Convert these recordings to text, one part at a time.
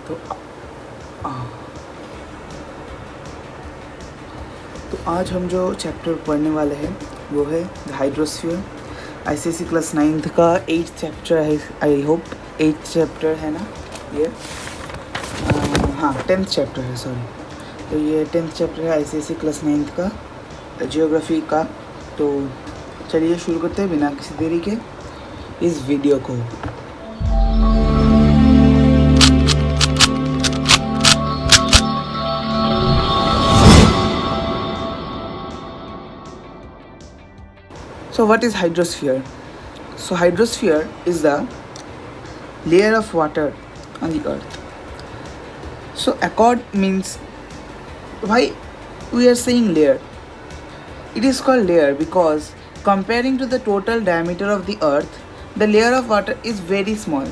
तो आज हम जो चैप्टर पढ़ने वाले हैं वो है the hydrosphere. ICSE class 9th का 8th चैप्टर है। आई होप 8th चैप्टर है ना ये। हाँ 10th चैप्टर है, सॉरी। तो ये 10th चैप्टर है आईसीएसई क्लास 9th का जियोग्राफी का। तो चलिए शुरू करते हैं बिना किसी देरी के इस वीडियो को। So what is hydrosphere? So hydrosphere is the layer of water on the earth. So accord means, why we are saying layer? It is called layer because comparing to the total diameter of the earth, the layer of water is very small.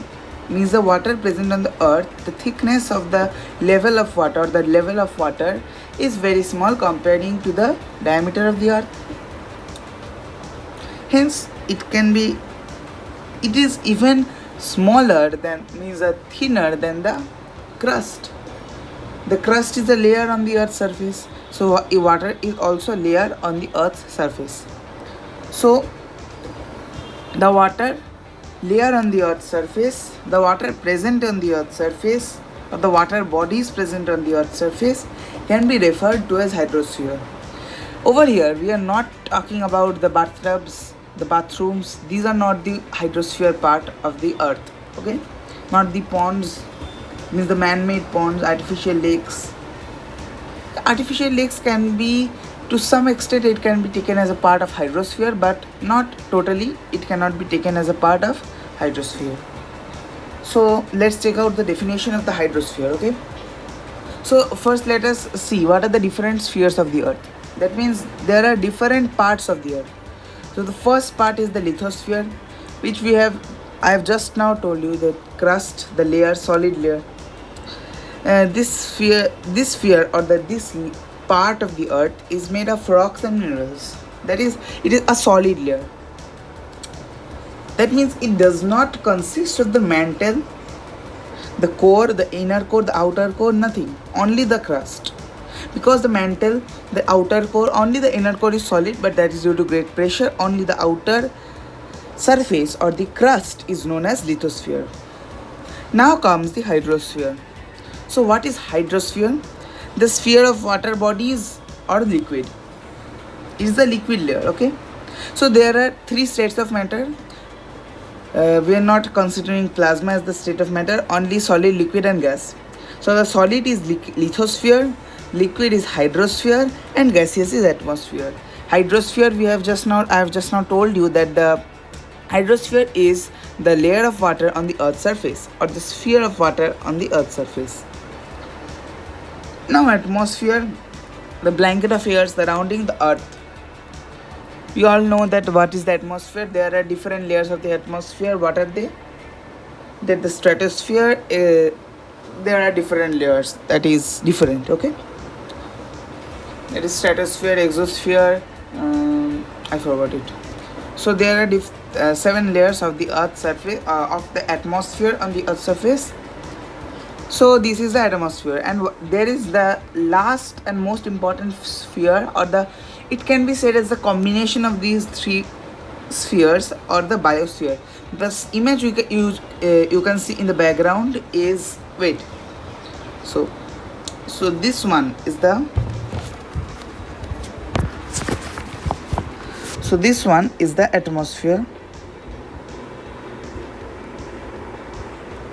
Means the water present on the earth, the thickness of the level of water or the level of water is very small comparing to the diameter of the earth. Hence it is even smaller than, means thinner than the crust. The crust is a layer on the earth's surface, so water is also a layer on the earth's surface. So the water layer on the earth's surface, the water present on the earth's surface, or the water bodies present on the earth's surface can be referred to as hydrosphere. Over here we are not talking about the bathtubs, the bathrooms. These are not the hydrosphere part of the earth, okay? Not the ponds, means the man-made ponds, artificial lakes. Artificial lakes can be, to some extent it can be taken as a part of hydrosphere, but not totally. It cannot be taken as a part of hydrosphere. So let's check out the definition of the hydrosphere, okay? So first let us see what are the different spheres of the earth. That means there are different parts of the earth. So the first part is the lithosphere, which I have just now told you, the crust, the layer, solid layer. This sphere or this part of the earth is made of rocks and minerals. That is, it is a solid layer. That means it does not consist of the mantle, the core, the inner core, the outer core, nothing. Only the crust. Because the mantle, the outer core, only the inner core is solid, but that is due to great pressure. Only the outer surface or the crust is known as lithosphere. Now comes the hydrosphere. So what is hydrosphere? The sphere of water bodies or liquid. It is the liquid layer, okay? So there are three states of matter. We are not considering plasma as the state of matter, only solid, liquid and gas. So the solid is lithosphere, liquid is hydrosphere, and gaseous is atmosphere. Hydrosphere, I have just now told you that the hydrosphere is the layer of water on the earth's surface, or the sphere of water on the earth's surface. Now atmosphere, the blanket of air surrounding the earth. We all know that what is the atmosphere. There are different layers of the atmosphere. What are they? That the stratosphere, there are different layers. That is different, okay? That is stratosphere, exosphere, I forgot it. So there are 7 layers of the earth's surface, of the atmosphere on the earth's surface. So this is the atmosphere, and there is the last and most important sphere, or it can be said as the combination of these three spheres, or the biosphere. This image you can see in the background is, so this one is the, so this one is the atmosphere.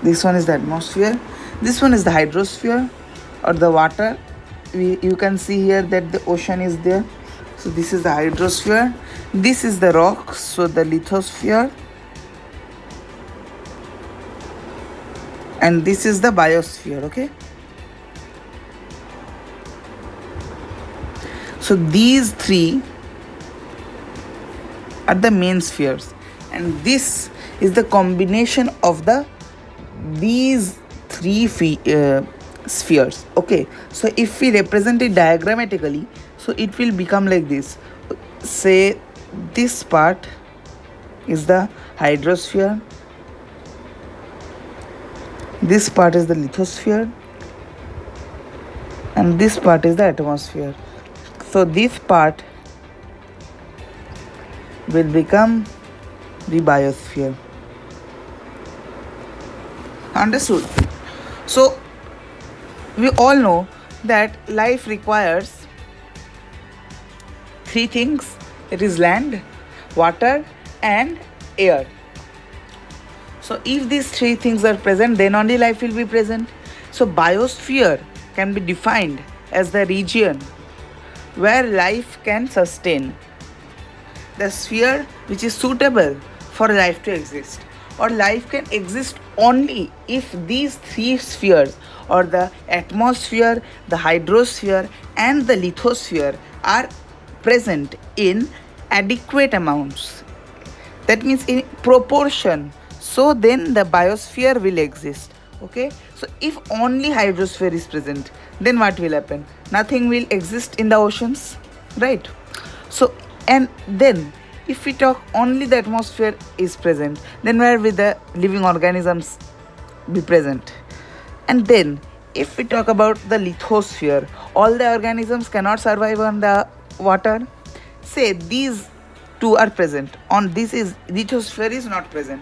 This one is the atmosphere. This one is the hydrosphere, or the water. You can see here that the ocean is there. So this is the hydrosphere. This is the rocks, so the lithosphere. And this is the biosphere, okay? So these three are the main spheres, and this is the combination of these three spheres, okay? So if we represent it diagrammatically, so it will become like this. Say this part is the hydrosphere, This part is the lithosphere, and this part is the atmosphere. So this part will become the biosphere. Understood? So we all know that life requires three things. It is land, water, and air. So if these three things are present, then only life will be present. So biosphere can be defined as the region where life can sustain, the sphere which is suitable for life to exist, or life can exist only if these three spheres, or the atmosphere, the hydrosphere, and the lithosphere, are present in adequate amounts. That means in proportion. So then the biosphere will exist. Okay, so if only hydrosphere is present, then what will happen? Nothing will exist in the oceans, right? So, and then if we talk only the atmosphere is present, then where will the living organisms be present? And then if we talk about the lithosphere, all the organisms cannot survive on the water. Say these two are present, on this is lithosphere is not present,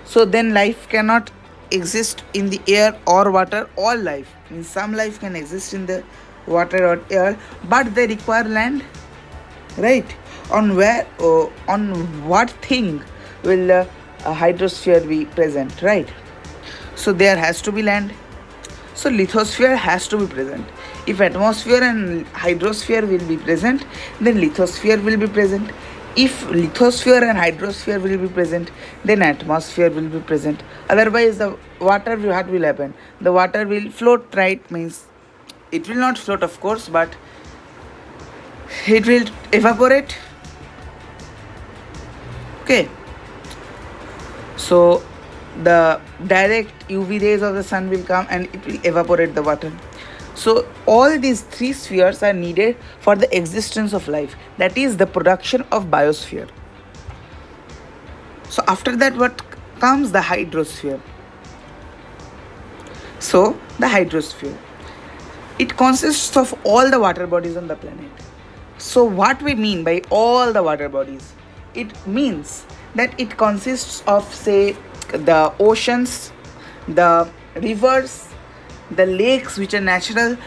so then life cannot exist in the air or water. All life means some life can exist in the water or air, but they require land, right? On where, on what thing will a hydrosphere be present, right? So there has to be land. So lithosphere has to be present. If atmosphere and hydrosphere will be present, then lithosphere will be present. If lithosphere and hydrosphere will be present, then atmosphere will be present. Otherwise the water, what will happen? The water will float, right? Means it will not float, of course, but it will evaporate. Okay, so the direct UV rays of the sun will come and it will evaporate the water. So all these three spheres are needed for the existence of life, that is the production of biosphere. So after that, what comes? The hydrosphere. So the hydrosphere, it consists of all the water bodies on the planet. So what we mean by all the water bodies? It means that it consists of, say, the oceans, the rivers, the lakes which are natural,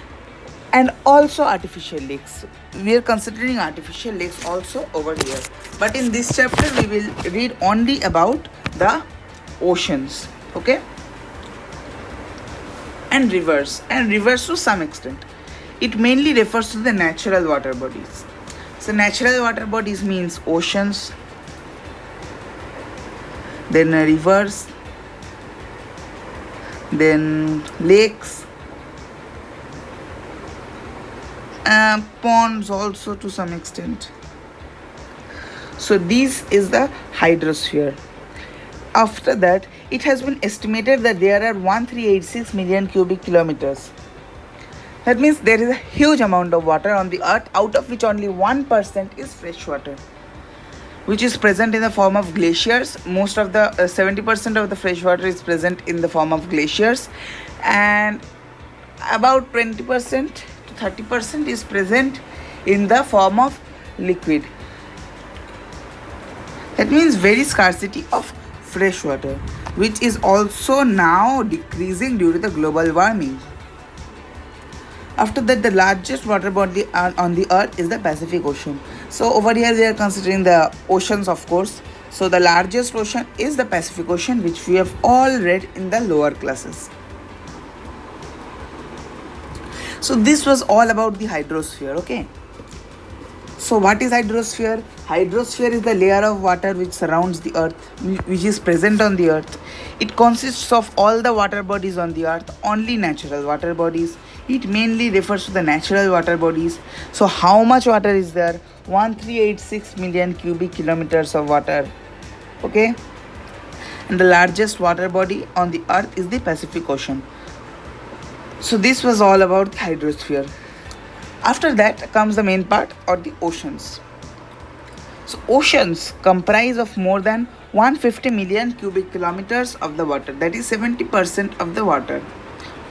and also artificial lakes. We are considering artificial lakes also over here, but in this chapter we will read only about the oceans, okay, and rivers to some extent. It mainly refers to the natural water bodies. So natural water bodies means oceans, then rivers, then lakes, ponds also to some extent. So this is the hydrosphere. After that, it has been estimated that there are 1386 million cubic kilometers. That means there is a huge amount of water on the earth, out of which only 1% is fresh water, which is present in the form of glaciers. Most of the 70% of the fresh water is present in the form of glaciers, and about 20% to 30% is present in the form of liquid. That means very scarcity of fresh water, which is also now decreasing due to the global warming. After that, the largest water body on the earth is the Pacific Ocean. So over here we are considering the oceans, of course. So the largest ocean is the Pacific Ocean, which we have all read in the lower classes. So this was all about the hydrosphere, okay. So what is hydrosphere? Hydrosphere is the layer of water which surrounds the earth, which is present on the earth. It consists of all the water bodies on the earth, only natural water bodies. It mainly refers to the natural water bodies. So how much water is there? 1386 million cubic kilometers of water, okay. And the largest water body on the earth is the Pacific Ocean. So this was all about the hydrosphere. After that comes the main part, or the oceans. So So oceans comprise of more than 150 million cubic kilometers of the water. That is 70% of the water.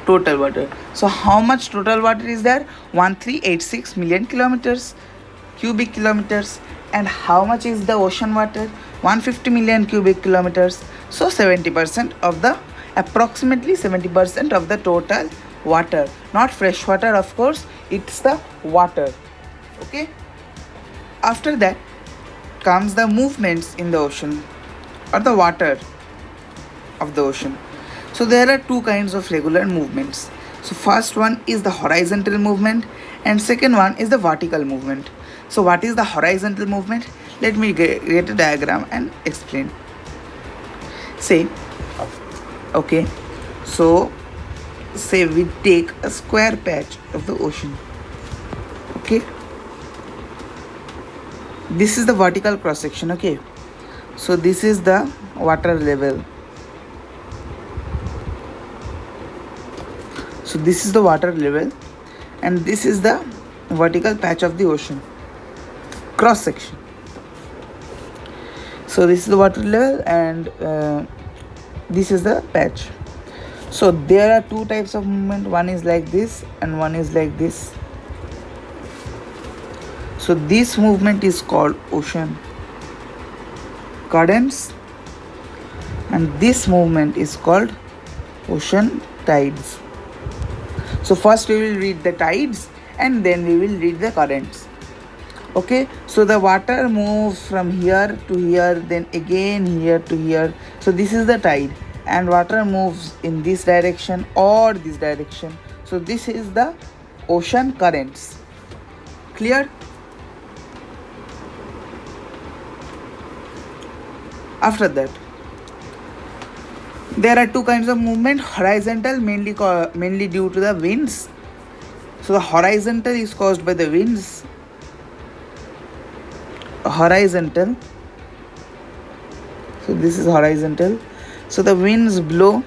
Total water. So how much total water is there? 1386 million kilometers, cubic kilometers. And how much is the ocean water? 150 million cubic kilometers. So 70% of the, approximately 70% of the total water. Not fresh water, of course, it's the water. Okay. After that comes the movements in the ocean or the water of the ocean. So there are two kinds of regular movements. So first one is the horizontal movement and second one is the vertical movement. So what is the horizontal movement? Let me get a diagram and explain. Say, okay, so say we take a square patch of the ocean. Okay, this is the vertical cross section. Okay, so this is the water level. So this is the water level and this is the vertical patch of the ocean, cross section. So this is the water level and this is the patch. So there are two types of movement. One is like this and one is like this. So this movement is called ocean currents and this movement is called ocean tides. So first we will read the tides and then we will read the currents. Okay, so the water moves from here to here, then again here to here. So this is the tide and water moves in this direction or this direction. So this is the ocean currents. Clear? After that, there are two kinds of movement. Horizontal, mainly due to the winds. So the horizontal is caused by the winds. Horizontal. So this is horizontal. So the winds blow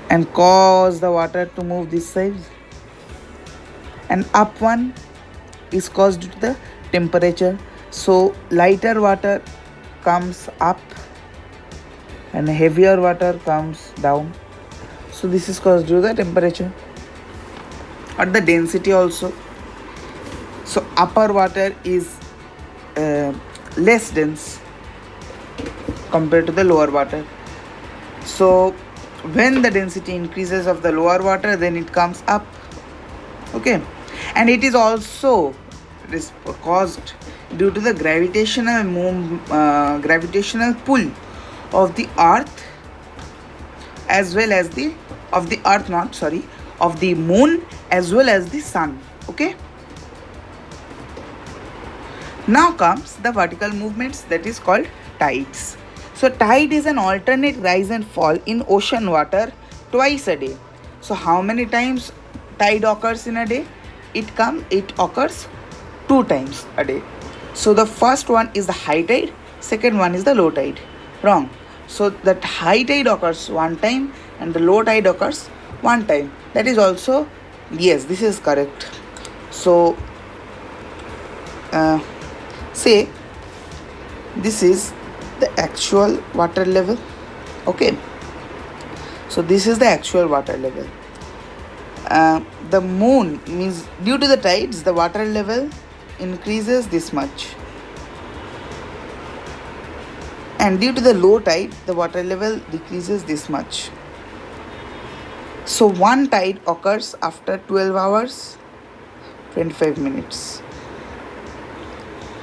and cause the water to move this side. And up one is caused due to the temperature. So lighter water comes up and heavier water comes down. So this is caused due to the temperature or the density also. So upper water is less dense compared to the lower water. So when the density increases of the lower water, then it comes up. Okay, and it is also caused due to the gravitational pull of the earth as well as the of the moon as well as the sun. Okay, now comes the vertical movements, that is called tides. So tide is an alternate rise and fall in ocean water twice a day. So how many times tide occurs in a day? It occurs 2 times a day. So the first one is the high tide, second one is the low tide. Wrong. So that high tide occurs 1 time and the low tide occurs 1 time. That is also, yes, this is correct. So say this is the actual water level. Okay, so this is the actual water level. The moon means due to the tides the water level increases this much, and due to the low tide the water level decreases this much. So one tide occurs after 12 hours 25 minutes.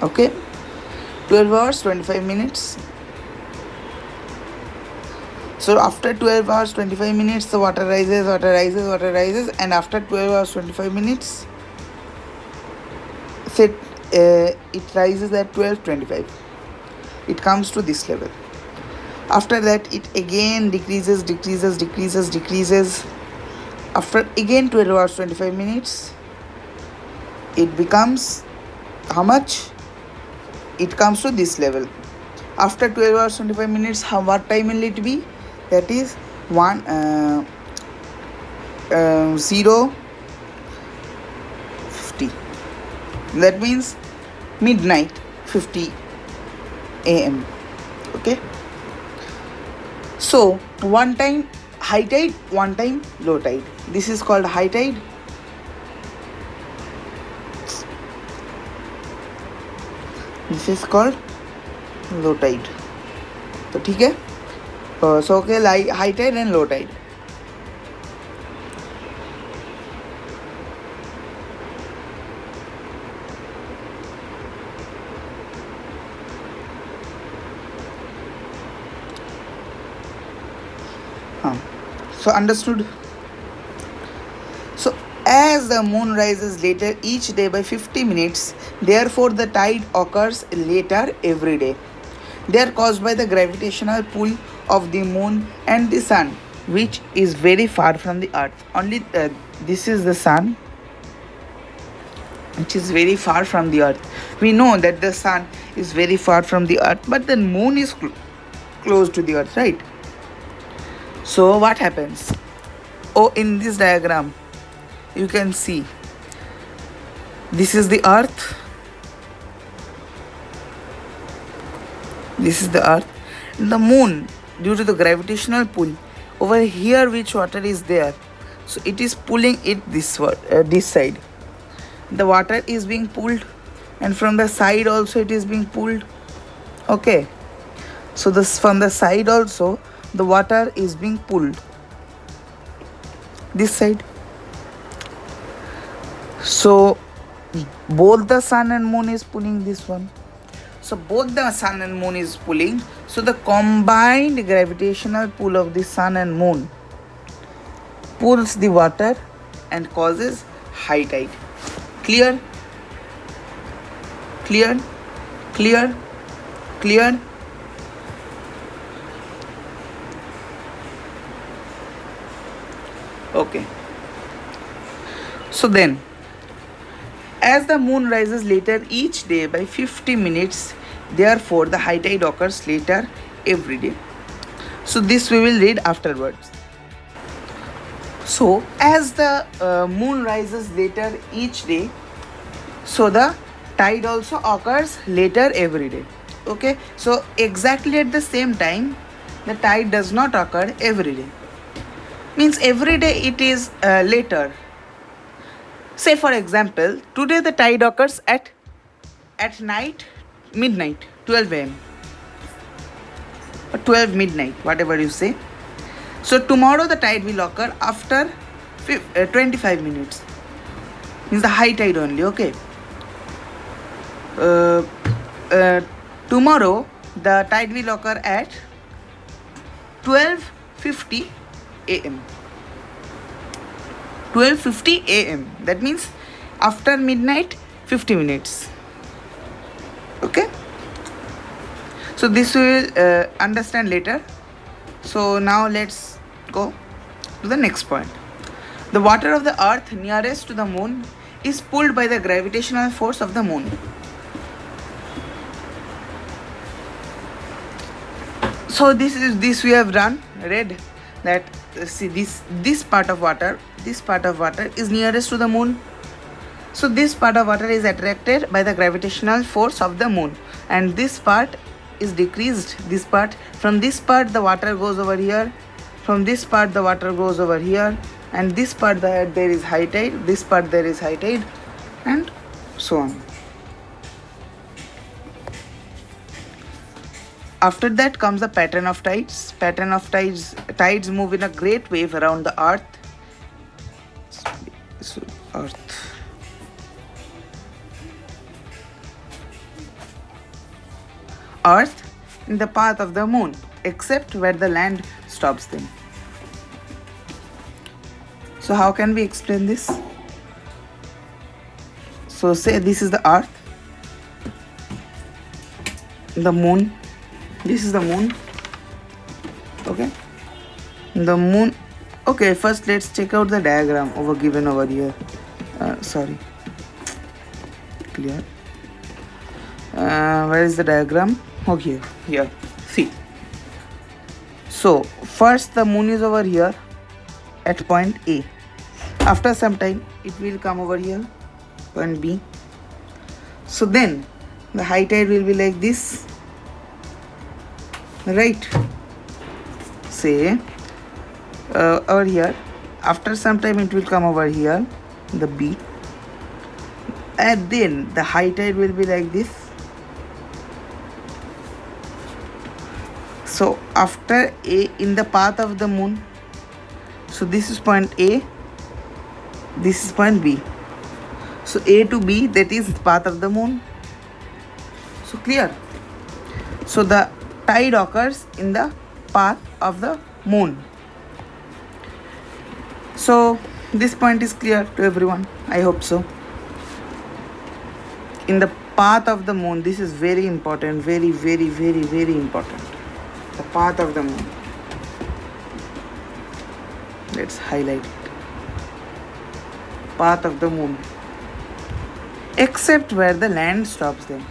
Okay, 12 hours 25 minutes. So after 12 hours 25 minutes the water rises, and after 12 hours 25 minutes it rises at 12:25. It comes to this level. After that it again decreases. After again 12 hours 25 minutes it becomes how much? It comes to this level. After 12 hours 25 minutes, what time will it be? That is 0:50. That means midnight 50 a.m. Okay. So one time high tide, one time low tide. This is called high tide. This is called low tide. तो ठीक है. So okay, like high tide and low tide. So understood. So as the moon rises later each day by 50 minutes, therefore the tide occurs later every day. They are caused by the gravitational pull of the moon and the sun, which is very far from the earth. Only this is the sun, which is very far from the earth. We know that the sun is very far from the earth, but the moon is close to the earth, right? So what happens? Oh, in this diagram you can see this is the earth, this is the earth, the moon, due to the gravitational pull over here, which water is there, so it is pulling it this side. The water is being pulled, and from the side also it is being pulled. Okay, so this from the side also the water is being pulled this side. So both the sun and moon is pulling this one. So both the sun and moon is pulling. So the combined gravitational pull of the sun and moon pulls the water and causes high tide. Clear? Clear? Clear? Clear? Okay. So then, as the moon rises later each day by 50 minutes, therefore the high tide occurs later every day. So this we will read afterwards. So as the moon rises later each day, so the tide also occurs later every day. Okay, so exactly at the same time, the tide does not occur every day. Means every day it is later. Say for example, today the tide occurs at night, midnight, 12 am or 12 midnight, whatever you say. So tomorrow the tide will occur after 25 minutes. Means the high tide only, okay. Tomorrow the tide will occur at 12:50 am. 12:50 am. That means after midnight 50 minutes. Okay. So this we will understand later. So now let's go to the next point. The water of the earth nearest to the moon is pulled by the gravitational force of the moon. So this we have read that see this part of water is nearest to the moon. So this part of water is attracted by the gravitational force of the moon, and this part is decreased. This part, from this part the water goes over here, from this part the water goes over here, and this part there is high tide, this part there is high tide, and so on. After that comes the pattern of tides. Tides move in a great wave around the earth. Earth in the path of the moon, except where the land stops them. So how can we explain this? So say this is the earth, the moon, this is the moon. Okay, the moon. Okay, first let's check out the diagram given over here. Sorry, clear. Where is the diagram? Okay, here. See. So first the moon is over here at point A. After some time it will come over here, point B. So then the high tide will be like this, right? Say over here, after some time it will come over here, the B, and then the high tide will be like this. So after A in the path of the moon, so this is point A, this is point B. So A to B, that is path of the moon. So clear? So the tide occurs in the path of the moon. So this point is clear to everyone. I hope so. In the path of the moon, this is very important, very, very, very, very important. The path of the moon. Let's highlight it. Path of the moon. Except where the land stops them.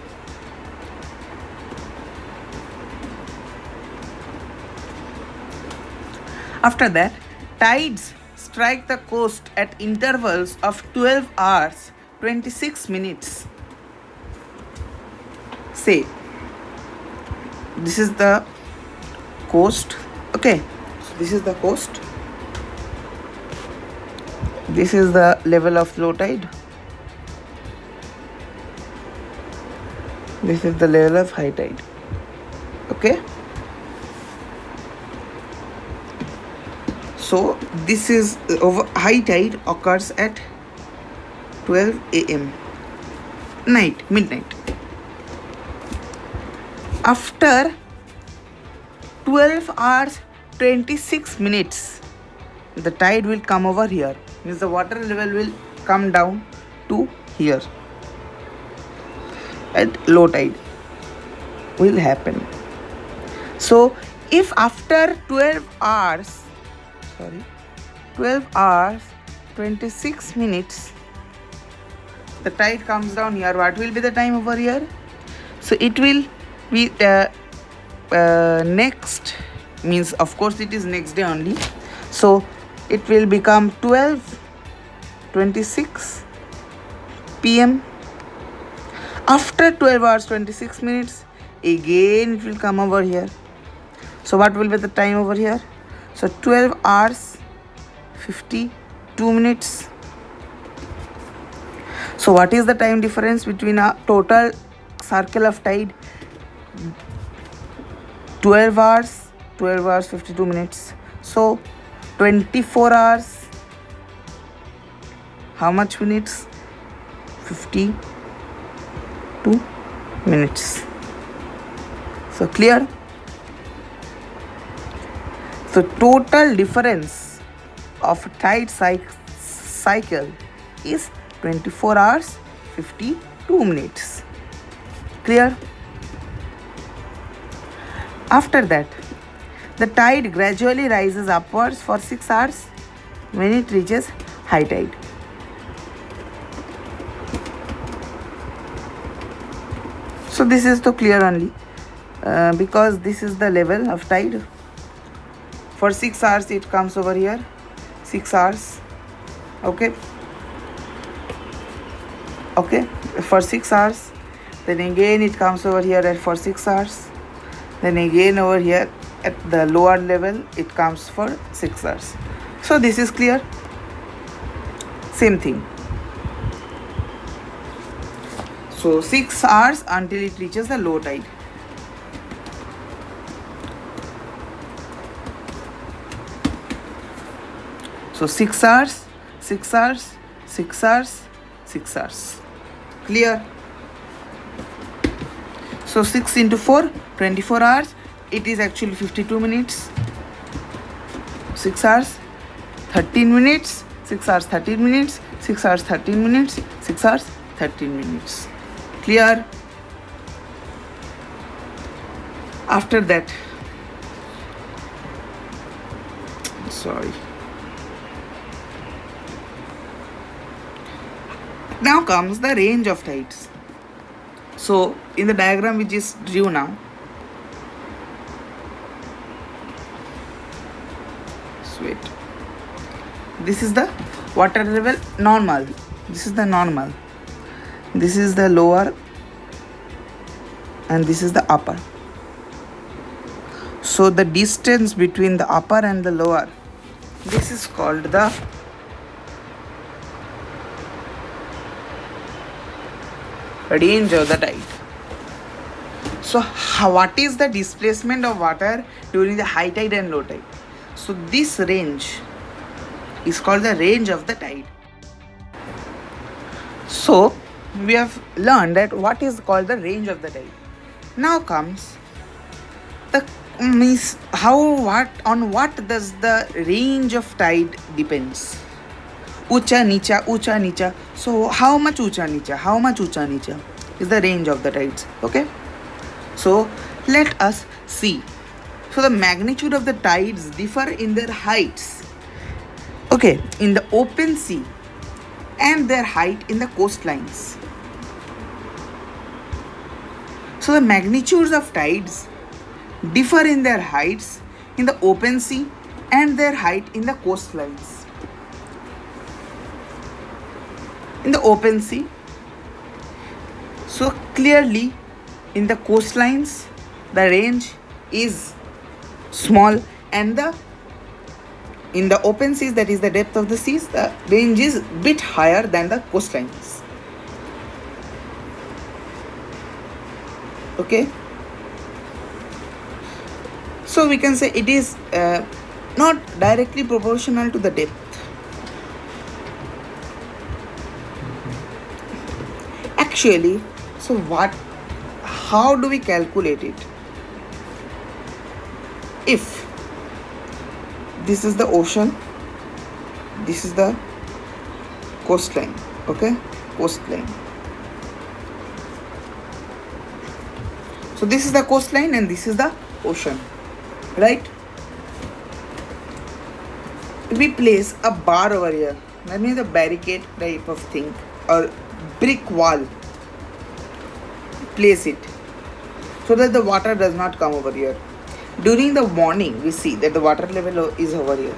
After that, tides strike the coast at intervals of 12 hours 26 minutes. Say, this is the coast. Okay, so this is the coast. This is the level of low tide. This is the level of high tide. Okay. So this is high tide occurs at 12 a.m. midnight. After 12 hours 26 minutes, the tide will come over here. Means the water level will come down to here. At low tide will happen. So if after 12 hours 26 minutes the tide comes down here, what will be the time over here? So it will be next, means of course it is next day only, so it will become 12:26 p.m. After 12 hours 26 minutes again it will come over here. So what will be the time over here? So 12 hours 52 minutes. So what is the time difference between a total circle of tide? 12 hours 52 minutes. So 24 hours, how much minutes? 52 minutes. So clear? So total difference of tide cycle is 24 hours 52 minutes. Clear? After that, the tide gradually rises upwards for 6 hours when it reaches high tide. So this is to clear only because this is the level of tide. For 6 hours it comes over here, 6 hours. Okay, for 6 hours, then again it comes over here for 6 hours, then again over here at the lower level it comes for 6 hours. So this is clear. Same thing. So 6 hours until it reaches the low tide. So 6 hours, 6 hours, 6 hours, 6 hours. Clear? So 6 into 4, 24 hours. It is actually 52 minutes. 6 hours, 13 minutes. 6 hours, 13 minutes. 6 hours, 13 minutes. 6 hours, 13 minutes. Clear? After that, now comes the range of tides. So in the diagram we just drew now, this is the water level normal, this is the normal, this is the lower and this is the upper. So the distance between the upper and the lower, this is called the range of the tide. So what is the displacement of water during the high tide and low tide? So this range is called the range of the tide. So we have learned that what is called the range of the tide. Now comes the means on what does the range of tide depends. Ucha nicha. So how much ucha nicha is the range of the tides. Okay. So let us see. So the magnitude of the tides differ in their heights. Okay, in the open sea and their height in the coastlines. So the magnitudes of tides differ in their heights in the open sea and their height in the coastlines. In the open sea, so clearly in the coastlines the range is small, and in the open seas, that is the depth of the seas, the range is bit higher than the coastlines. Okay, so we can say it is not directly proportional to the depth. Actually, so how do we calculate it? If this is the ocean, this is the coastline. Okay, coastline. So this is the coastline and this is the ocean, right? We place a bar over here, that means a barricade type of thing, or brick wall. Place it so that the water does not come over here. During the morning, we see that the water level is over here.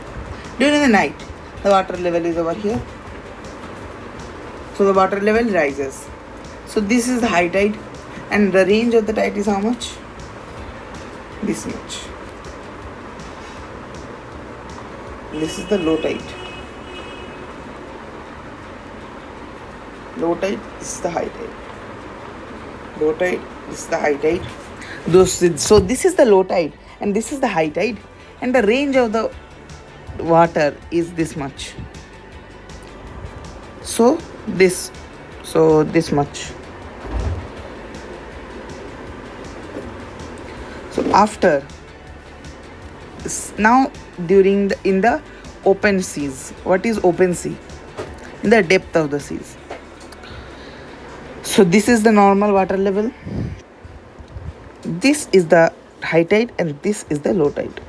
During the night, the water level is over here. So the water level rises. So this is the high tide, and the range of the tide is how much? This much. This is the low tide. Low tide, this is the high tide. Low tide, this is the high tide. So this is the low tide and this is the high tide, and the range of the water is this much. So this much. So after now in the open seas, what is open sea? In the depth of the seas. So this is the normal water level. This is the high tide and this is the low tide.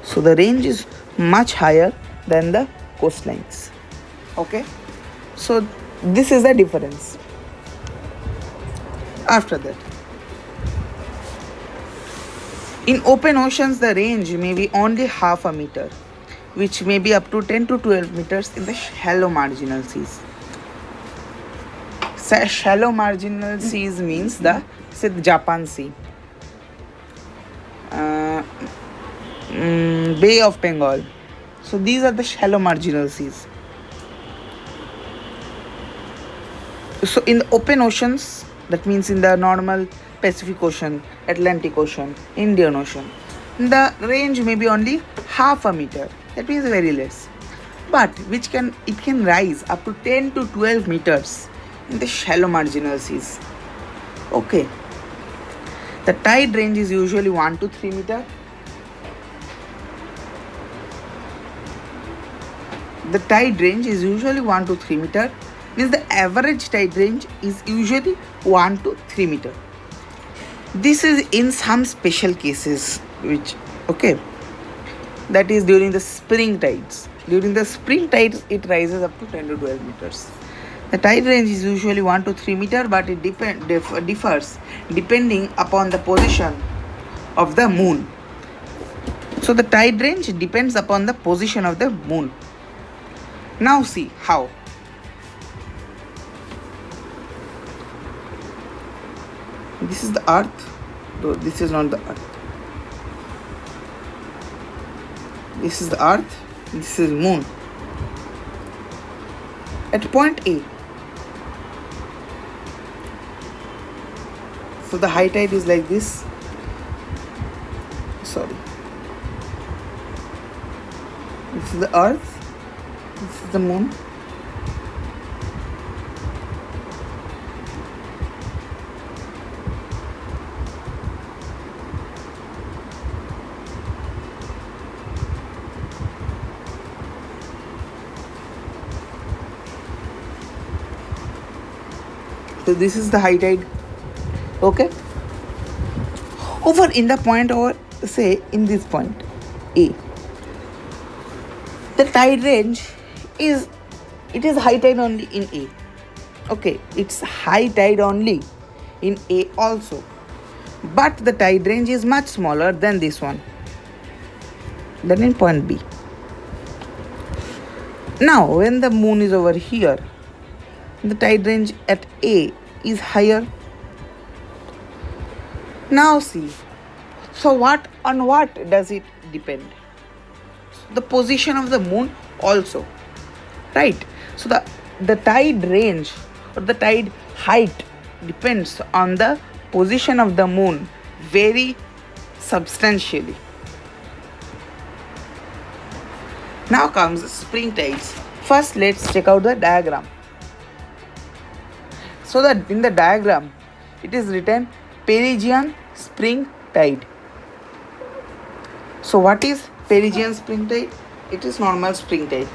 So the range is much higher than the coastlines. Okay. So this is the difference. After that, in open oceans, the range may be only half a meter, which may be up to 10 to 12 meters in the shallow marginal seas. Shallow marginal seas means the Japan Sea, Bay of Bengal. So these are the shallow marginal seas. So in the open oceans, that means in the normal Pacific Ocean, Atlantic Ocean, Indian Ocean, the range may be only half a meter. That means very less. But it can rise up to 10 to 12 meters in the shallow marginal seas. Okay. The tide range is usually 1 to 3 meter. The tide range is usually 1 to 3 meter. Means the average tide range is usually 1 to 3 meter. This is in some special cases, which that is during the spring tides. During the spring tides, it rises up to 10 to 12 meters. The tide range is usually 1 to 3 meter, but it differs depending upon the position of the moon. So the tide range depends upon the position of the moon. Now see how. this is the earth. No, this is not the earth. This is the earth, this is moon. At point A, so the high tide is like this. Sorry. This is the earth, this is the moon. So this is the high tide. Okay. Over in the point, or say in this point A, the tide range is, it is high tide only in A. Okay, it's high tide only in A also, but the tide range is much smaller than this one, than in point B. Now when the moon is over here, the tide range at A is higher. Now see, so what does it depend? The position of the moon also, right? So the tide range or the tide height depends on the position of the moon very substantially. Now comes spring tides. First let's check out the diagram. So that in the diagram it is written perigean spring tide. So what is perigean spring tide? It is normal spring tide.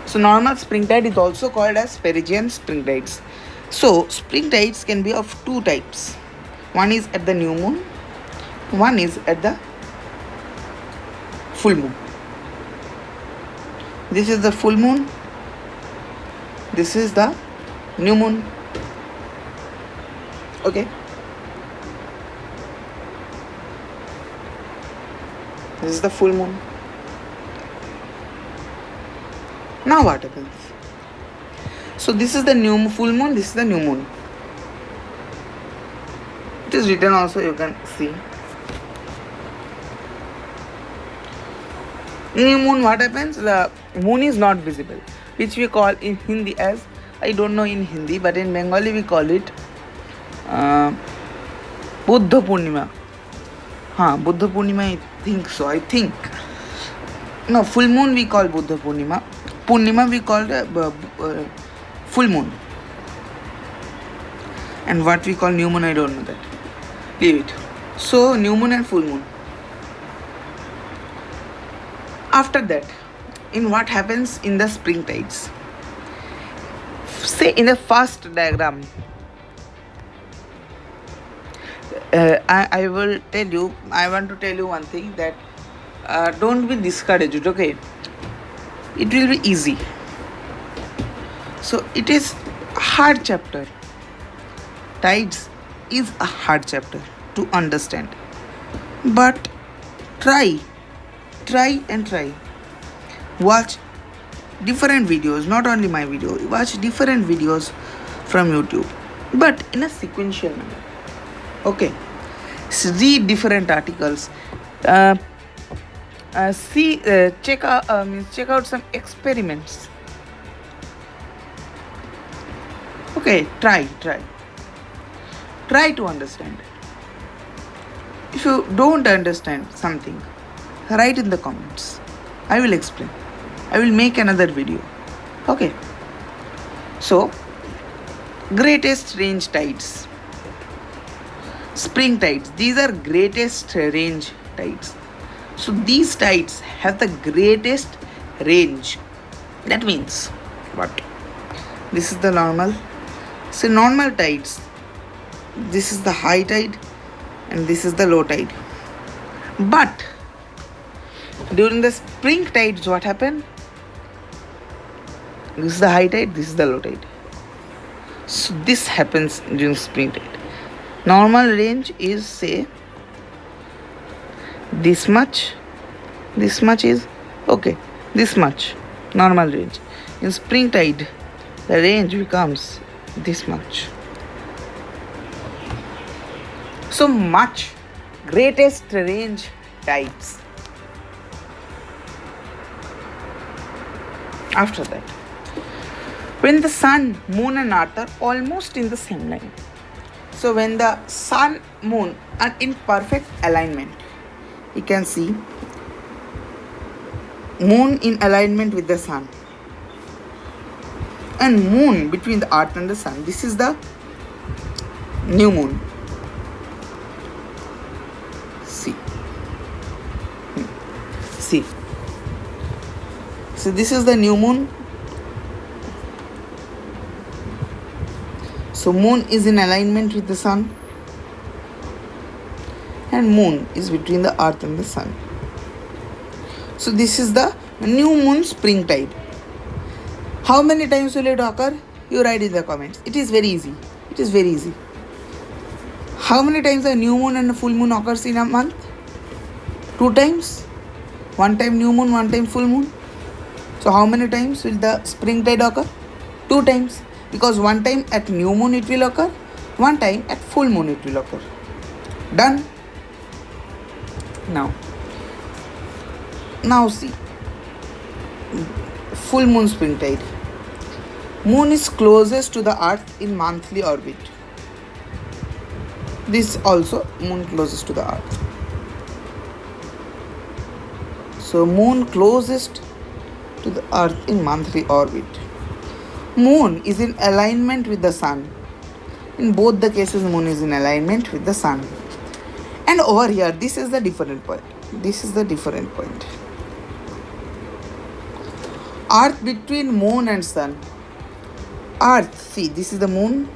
So normal spring tide is also called as perigean spring tides. So spring tides can be of two types. One is at the new moon, one is at the full moon. This is the full moon, this is the new moon. Okay, this is the full moon. Now what happens? So this is the new full moon, this is the new moon. It is written also, you can see. New moon, what happens? The moon is not visible, which we call in Hindi as, I don't know in Hindi, but in Bengali we call it Buddha Purnima. Buddha Purnima, I think so. No, full moon we call Buddha Purnima. Purnima we call full moon. And what we call new moon, I don't know that. Leave it. So, new moon and full moon. After that, in what happens in the spring tides? Say in the first diagram, I want to tell you one thing, that don't be discouraged, okay? It will be easy. So it is a hard chapter. Tides is a hard chapter to understand. But try. Watch different videos, not only my video. Watch different videos from YouTube, but in a sequential manner. Okay, so read different articles, check out some experiments. Okay, try to understand. If you don't understand something, write in the comments. I will explain. I will make another video. Okay, so greatest range tides, spring tides, these are greatest range tides. So these tides have the greatest range. That means what? This is the normal. So normal tides, this is the high tide and this is the low tide. But during the spring tides, what happened? This is the high tide, this is the low tide. So this happens during spring tide. Normal range is, say, this much is okay, this much normal range. In spring tide, the range becomes this much. So much greatest range tides. After that, when the sun, moon and earth are almost in the same line. So when the sun, moon are in perfect alignment, you can see moon in alignment with the sun and moon between the earth and the sun. This is the new moon. See. See. So this is the new moon. So moon is in alignment with the sun and moon is between the earth and the sun. So this is the new moon spring tide. How many times will it occur? You write in the comments. It is very easy. It is very easy. How many times a new moon and a full moon occurs in a month? 2 times. 1 time new moon, 1 time full moon. So how many times will the spring tide occur? 2 times. Because 1 time at new moon it will occur, 1 time at full moon it will occur. Done? Now see. Full moon spring tide. Moon is closest to the earth in monthly orbit. This also moon closest to the earth. So moon closest to the earth in monthly orbit. Moon is in alignment with the sun. In both the cases, moon is in alignment with the sun. And over here, this is the different point. This is the different point. Earth between moon and sun. Earth, see, this is the moon.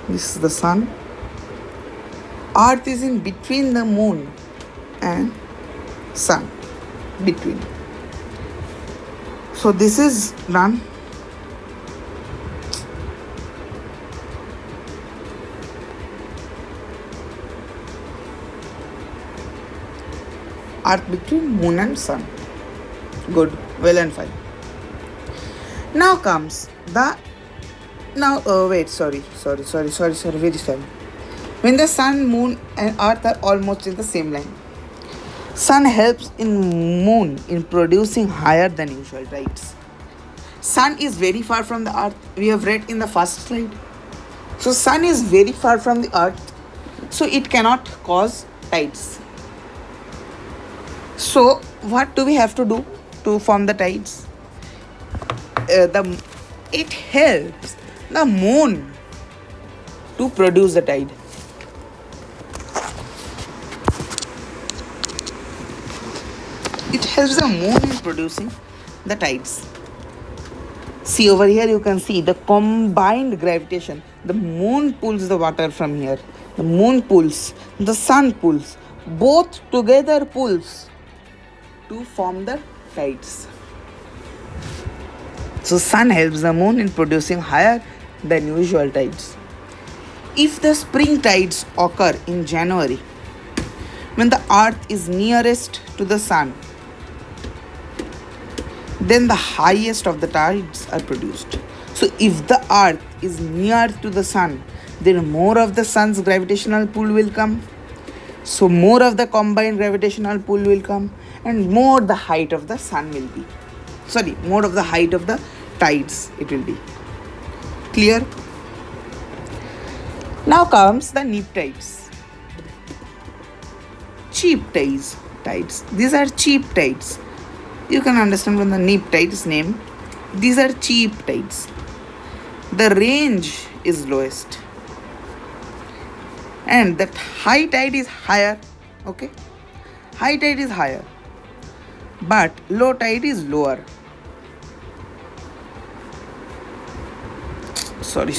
This is the sun. Earth is in between the moon and sun. Between. So this is done. Earth between moon and sun. Good, well and fine. Now comes the very sorry. When the sun, moon and earth are almost in the same line, sun helps in moon in producing higher than usual tides. Sun is very far from the earth. We have read in the first slide. So sun is very far from the earth. So it cannot cause tides. So what do we have to do to form the tides? It helps the moon to produce the tide. It helps the moon in producing the tides. See over here you can see the combined gravitation. The moon pulls the water from here. The moon pulls, the sun pulls. Both together pulls to form the tides. So sun helps the moon in producing higher than usual tides. If the spring tides occur in January, when the earth is nearest to the sun, then the highest of the tides are produced. So if the earth is near to the sun, then more of the sun's gravitational pull will come. So more of the combined gravitational pull will come, and more the height of the sun will be. More of the height of the tides it will be. Clear? Now comes the neap tides. Cheap tides. These are cheap tides. You can understand from the neap tides name. These are cheap tides. The range is lowest. And that high tide is higher. Okay? High tide is higher. But low tide is lower. Sorry.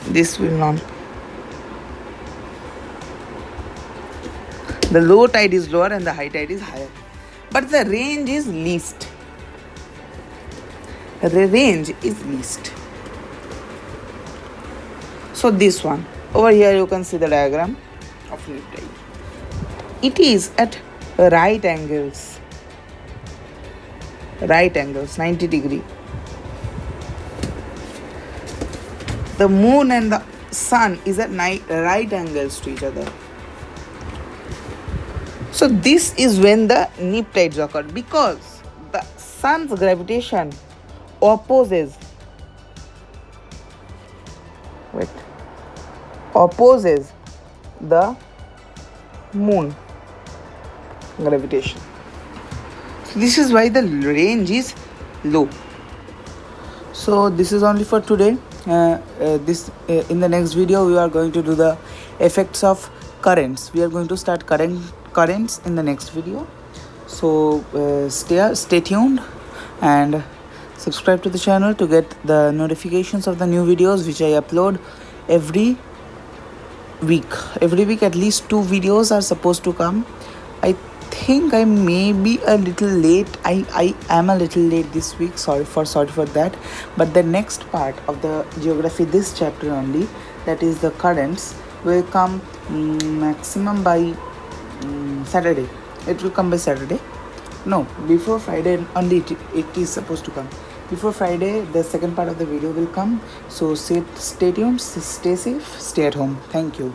This will not. The low tide is lower and the high tide is higher. But the range is least. The range is least. So this one. Over here you can see the diagram of neap tide. It is at right angles, 90 degree. the moon and the sun is at right angles to each other. So this is when the nip tides occur, because the sun's gravitation opposes the moon gravitation. So this is why the range is low. So this is only for today. In the next video we are going to do the effects of currents. We are going to start currents in the next video. So stay tuned and subscribe to the channel to get the notifications of the new videos which I upload every week. Every week at least 2 videos are supposed to come. I think I may be a little late. I am a little late this week. Sorry for that. But the next part of the geography, this chapter only, that is the currents, will come maximum by Saturday. It will come by Saturday. No, before Friday only it is supposed to come. Before Friday, the second part of the video will come. So stay tuned, stay safe, stay at home. Thank you.